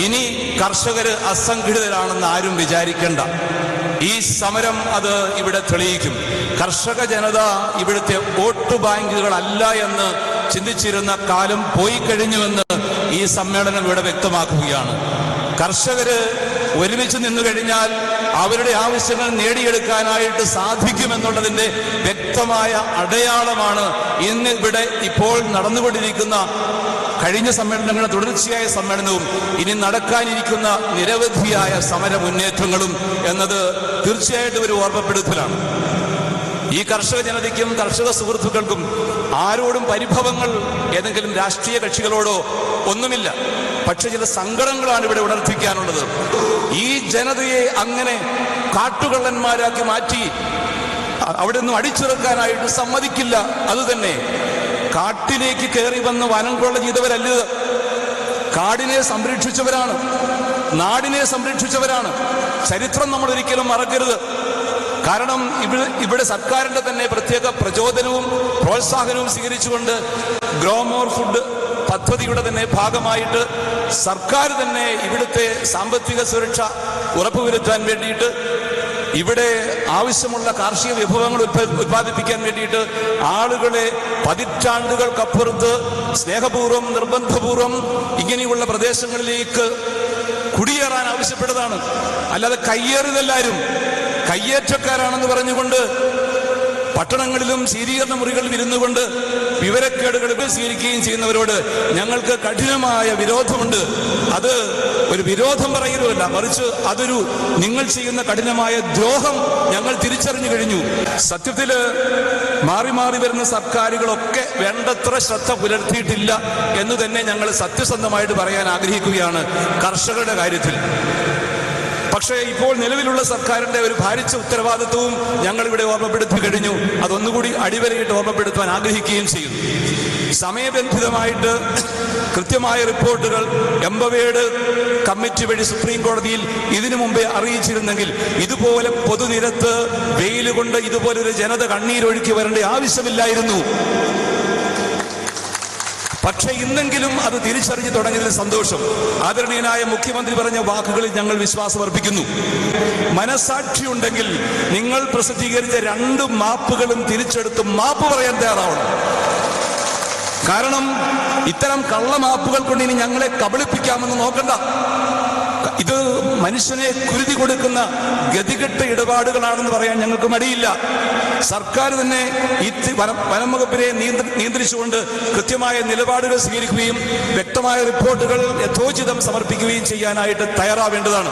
ഇനി കർഷകര് അസംഘടിതരാണെന്ന് ആരും വിചാരിക്കേണ്ട. ഈ സമരം അത് ഇവിടെ തെളിയിക്കും. കർഷക ജനത ഇവിടുത്തെ വോട്ട് ബാങ്കുകളല്ല എന്ന് ചിന്തിച്ചിരുന്ന കാലം പോയി കഴിഞ്ഞുവെന്ന് ഈ സമ്മേളനം ഇവിടെ വ്യക്തമാക്കുകയാണ്. കർഷകര് ഒരുമിച്ച് നിന്നു കഴിഞ്ഞാൽ അവരുടെ ആവശ്യങ്ങൾ നേടിയെടുക്കാനായിട്ട് സാധിക്കുമെന്നുള്ളതിന്റെ വ്യക്തമായ അടയാളമാണ് ഇന്ന് ഇവിടെ ഇപ്പോൾ നടന്നുകൊണ്ടിരിക്കുന്ന കഴിഞ്ഞ സമ്മേളനങ്ങളുടെ തുടർച്ചയായ സമ്മേളനവും ഇനി നടക്കാനിരിക്കുന്ന നിരവധിയായ സമര മുന്നേറ്റങ്ങളും എന്നത് തീർച്ചയായിട്ടും ഒരു ഓർമ്മപ്പെടുത്തലാണ്. ഈ കർഷക ജനതയ്ക്കും കർഷക സുഹൃത്തുക്കൾക്കും ആരോടും പരിഭവങ്ങൾ ഏതെങ്കിലും രാഷ്ട്രീയ കക്ഷികളോടോ ഒന്നുമില്ല. പക്ഷെ ചില സങ്കടങ്ങളാണ് ഇവിടെ ഉണർത്തിക്കാനുള്ളത്. ഈ ജനതയെ അങ്ങനെ കാട്ടുകള്ളന്മാരാക്കി മാറ്റി അവിടെ നിന്നും അടിച്ചിറക്കാനായിട്ട് സമ്മതിക്കില്ല. അതുതന്നെ കാട്ടിലേക്ക് കയറി വന്ന് വനം കൊള്ള ചെയ്തവരല്ല, കാടിനെ സംരക്ഷിച്ചവരാണ്, നാടിനെ സംരക്ഷിച്ചവരാണ്. ചരിത്രം നമ്മൾ ഒരിക്കലും മറക്കരുത്. കാരണം ഇവിടെ സർക്കാരിന്റെ തന്നെ പ്രത്യേക പ്രചോദനവും പ്രോത്സാഹനവും സ്വീകരിച്ചുകൊണ്ട് ഗ്രോമോർ ഫുഡ് പദ്ധതിയുടെ തന്നെ ഭാഗമായിട്ട് സർക്കാർ തന്നെ ഇവിടുത്തെ സാമ്പത്തിക സുരക്ഷ ഉറപ്പുവരുത്താൻ വേണ്ടിയിട്ട് ഇവിടെ ആവശ്യമുള്ള കാർഷിക വിഭവങ്ങൾ ഉത്പാദിപ്പിക്കാൻ വേണ്ടിയിട്ട് ആളുകളെ പതിറ്റാണ്ടുകൾക്കപ്പുറത്ത് സ്നേഹപൂർവ്വം നിർബന്ധപൂർവം ഇങ്ങനെയുള്ള പ്രദേശങ്ങളിലേക്ക് കുടിയേറാൻ ആവശ്യപ്പെട്ടതാണ്. അല്ലാതെ കയ്യേറിയതെല്ലാവരും കയ്യേറ്റക്കാരാണെന്ന് പറഞ്ഞുകൊണ്ട് പട്ടണങ്ങളിലും ശീതീകരണ മുറികളിലും ഇരുന്നുകൊണ്ട് വിവരക്കേടുകൾ സ്വീകരിക്കുകയും ചെയ്യുന്നവരോട് ഞങ്ങൾക്ക് കഠിനമായ വിരോധമുണ്ട്. അത് ഒരു വിരോധം പറയുകയല്ല, മറിച്ച് അതൊരു നിങ്ങൾ ചെയ്യുന്ന കഠിനമായ ദ്രോഹം ഞങ്ങൾ തിരിച്ചറിഞ്ഞു കഴിഞ്ഞു. സത്യത്തില് മാറി മാറി വരുന്ന സർക്കാരുകളൊക്കെ വേണ്ടത്ര ശ്രദ്ധ പുലർത്തിയിട്ടില്ല എന്ന് തന്നെ ഞങ്ങൾ സത്യസന്ധമായിട്ട് പറയാൻ ആഗ്രഹിക്കുകയാണ് കർഷകരുടെ കാര്യത്തിൽ. പക്ഷേ ഇപ്പോൾ നിലവിലുള്ള സർക്കാരിന്റെ ഒരു ഭാരിച്ച ഉത്തരവാദിത്വവും ഞങ്ങളിവിടെ ഓർമ്മപ്പെടുത്തി കഴിഞ്ഞു. അതൊന്നുകൂടി അടിവരയിട്ട് ഓർമ്മപ്പെടുത്താൻ ആഗ്രഹിക്കുകയും ചെയ്യുന്നു. സമയബന്ധിതമായിട്ട് കൃത്യമായ റിപ്പോർട്ടുകൾ എംപവേർഡ് കമ്മിറ്റി വഴി സുപ്രീം കോടതിയിൽ ഇതിനു മുമ്പേ അറിയിച്ചിരുന്നെങ്കിൽ ഇതുപോലെ പൊതുനിരത്ത് വെയിൽ കൊണ്ട് ഇതുപോലൊരു ജനത കണ്ണീരൊഴുക്കി വരേണ്ട ആവശ്യമില്ലായിരുന്നു. പക്ഷെ ഇന്നെങ്കിലും അത് തിരിച്ചറിഞ്ഞു തുടങ്ങിയതിൽ സന്തോഷം. ആദരണീയനായ മുഖ്യമന്ത്രി പറഞ്ഞ വാക്കുകളിൽ ഞങ്ങൾ വിശ്വാസം അർപ്പിക്കുന്നു. മനസാക്ഷിയുണ്ടെങ്കിൽ നിങ്ങൾ പ്രസിദ്ധീകരിച്ച 2 മാപ്പുകളും തിരിച്ചെടുത്ത് മാപ്പ് പറയാൻ തയ്യാറാവണം. കാരണം ഇത്തരം കള്ളമാപ്പുകൾ കൊണ്ട് ഇനി ഞങ്ങളെ കബളിപ്പിക്കാമെന്ന് നോക്കണ്ട. ഇത് മനുഷ്യനെ കുരുതി കൊടുക്കുന്ന ഗതികെട്ട ഇടപാടുകളാണെന്ന് പറയാൻ ഞങ്ങൾക്ക് മടിയില്ല. സർക്കാർ തന്നെ ഈ വനം വകുപ്പിനെ നിയന്ത്രിച്ചുകൊണ്ട് കൃത്യമായ നിലപാടുകൾ സ്വീകരിക്കുകയും വ്യക്തമായ റിപ്പോർട്ടുകൾ യഥോചിതം സമർപ്പിക്കുകയും ചെയ്യാനായിട്ട് തയ്യാറാവേണ്ടതാണ്.